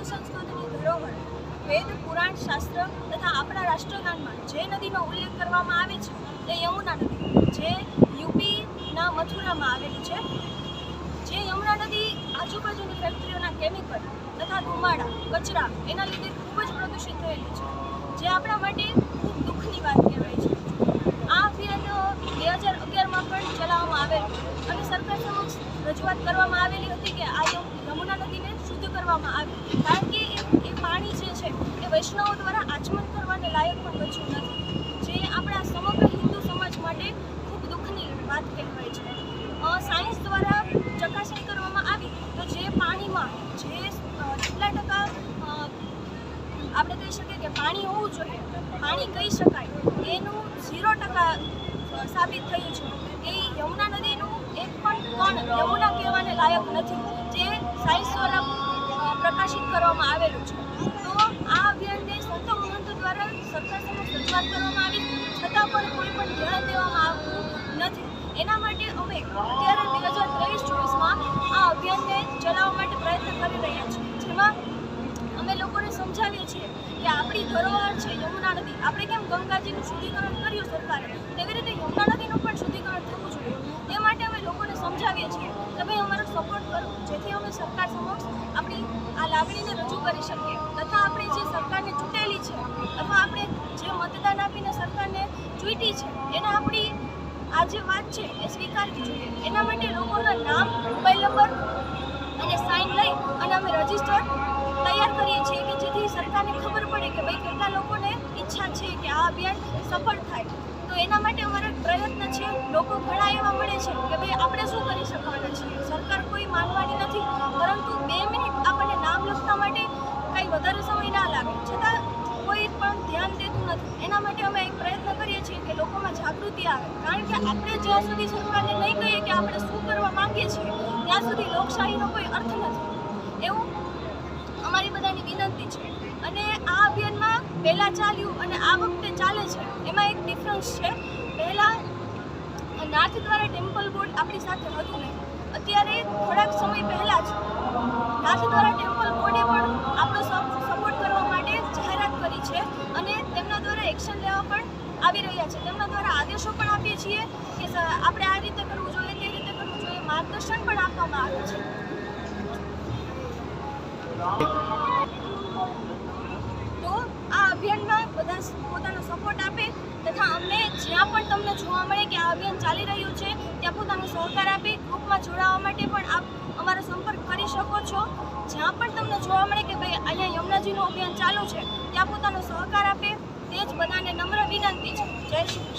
હિન્દુ સંસ્કૃતિની ધરોહર વેદ પુરાણ શાસ્ત્ર તથા આપણા રાષ્ટ્રગાનમાં જે નદીનો ઉલ્લેખ કરવામાં આવે છે તે યમુના નદી, જે યુપીના મથુરામાં આવેલી છે. જે યમુના નદી આજુબાજુની ફેક્ટરીઓના કેમિકલ તથા ધુમાડા કચરા એના લીધે ખૂબ જ પ્રદૂષિત થયેલી છે, જે આપણા માટે ખૂબ દુઃખની વાત કહેવાય છે. આ અભિયાન 2011માં પણ ચલાવવામાં આવેલું અને સરકાર સમક્ષ રજૂઆત કરવામાં આવેલી હતી કે આ યમુના નદીને શુદ્ધ કરવામાં આવે, કારણ કે એ પાણી જે છે એ વૈષ્ણવો દ્વારા આચમન કરવાને લાયક પણ બચ્યું નથી, જે આપણા સમગ્ર હિન્દુ સમાજ માટે ખૂબ દુઃખની વાત કહેવાય છે. સાયન્સ દ્વારા ચકાસણી કરવામાં આવી તો જે પાણીમાં જે જેટલા ટકા આપણે કહી શકીએ કે પાણી હોવું જોઈએ, પાણી કહી શકાય, એનું 0% સાબિત થયું છે. એ યમુના નદીનું એક પણ કણ યમુના કહેવાને લાયક નથી, જે સાયન્સ દ્વારા પ્રકાશિત કરવામાં આવેલું છે. તો આ અભિયાનને સંતો મહંતો દ્વારા સરકાર સમક્ષ રજૂઆત કરવામાં આવી, છતાં પણ કોઈ પણ ધ્યાન દેવામાં આવતું નથી. એના માટે અમે અત્યારે 2023-24માં આ અભિયાનને ચલાવવા માટે પ્રયત્ન કરી રહ્યા છીએ, જેમાં અમે લોકોને સમજાવીએ છીએ કે આપણી ધરોહર છે યમુના નદી. આપણે કેમ ગંગાજીનું શુદ્ધિકરણ કર્યું સરકારે, તેવી રીતે યમુના નદીનું પણ શુદ્ધિકરણ થવું જોઈએ. તે માટે અમે લોકોને સમજાવીએ છીએ કે ભાઈ અમારો સપોર્ટ કરો, જેથી અમે સરકાર સમક્ષ આપણી આ લાગણીને રજૂ કરી શકીએ તથા આપણે જે સરકારને ચૂંટેલી છે અથવા આપણે જે મતદાન આપીને સરકારને ચૂંટી છે એને આપણી આ જે વાત છે એ સ્વીકારવી જોઈએ. એના માટે લોકોના નામ, મોબાઈલ નંબર અને સાઇન લઈ અને અમે રજિસ્ટર તૈયાર કરીએ છીએ કે જેથી સરકારને ખબર પડે કે ભાઈ કેટલા લોકોને ઈચ્છા છે કે આ અભિયાન સફળ થાય. તો એના માટે અમારા પ્રયત્ન છે. લોકો ઘણા એવા મળે છે કે ભાઈ આપણે શું કરી શકવાના છીએ, સરકાર કોઈ માનવાની નથી, પરંતુ 2 મિનિટ આપણને નામ લખવા માટે કંઈ વધારે સમય ના લાગે, છતાં કોઈ પણ ધ્યાન દેતું નથી. એના માટે અમે એક પ્રયત્ન કરીએ છીએ કે લોકોમાં જાગૃતિ આવે, કારણ કે આપણે જ્યાં સુધી સરકારને નહીં કહીએ કે આપણે શું કરવા માંગીએ છીએ ત્યાં સુધી લોકશાહીનો કોઈ અર્થ નથી, એવું અમારી બધાની વિનંતી છે. અને આ અભિયાનમાં પહેલાં ચાલ્યું અને આ વખતે ચાલે છે એમાં એક ડિફરન્સ છે. પહેલાં નાથદ્વારા ટેમ્પલ બોર્ડ આપણી સાથે હતું નહીં, અત્યારે થોડાક સમય પહેલાં જ નાથદ્વારા ટેમ્પલ બોર્ડે પણ આપણો સપોર્ટ કરવા માટે જાહેરાત કરી છે અને તેમના દ્વારા એક્શન લેવા પણ આવી રહ્યા છે. તેમના દ્વારા આદેશો પણ આપીએ છીએ કે આપણે આ રીતે કરવું જોઈએ, તે રીતે કરવું જોઈએ, માર્ગદર્શન પણ આપવામાં આવે છે. તો આ અભિયાનમાં બધા પોતાનો સપોર્ટ આપે તથા અમને જ્યાં પણ તમને જોવા મળે કે આ અભિયાન ચાલી રહ્યું છે ત્યાં પોતાનો સહકાર આપે. ગ્રુપમાં જોડાવા માટે પણ આપ અમારો સંપર્ક કરી શકો છો. જ્યાં પણ તમને જોવા મળે કે ભાઈ અહીંયા યમુનાજીનું અભિયાન ચાલુ છે ત્યાં પોતાનો સહકાર આપે, તે જ બધાને નમ્ર વિનંતી છે. જય શ્રી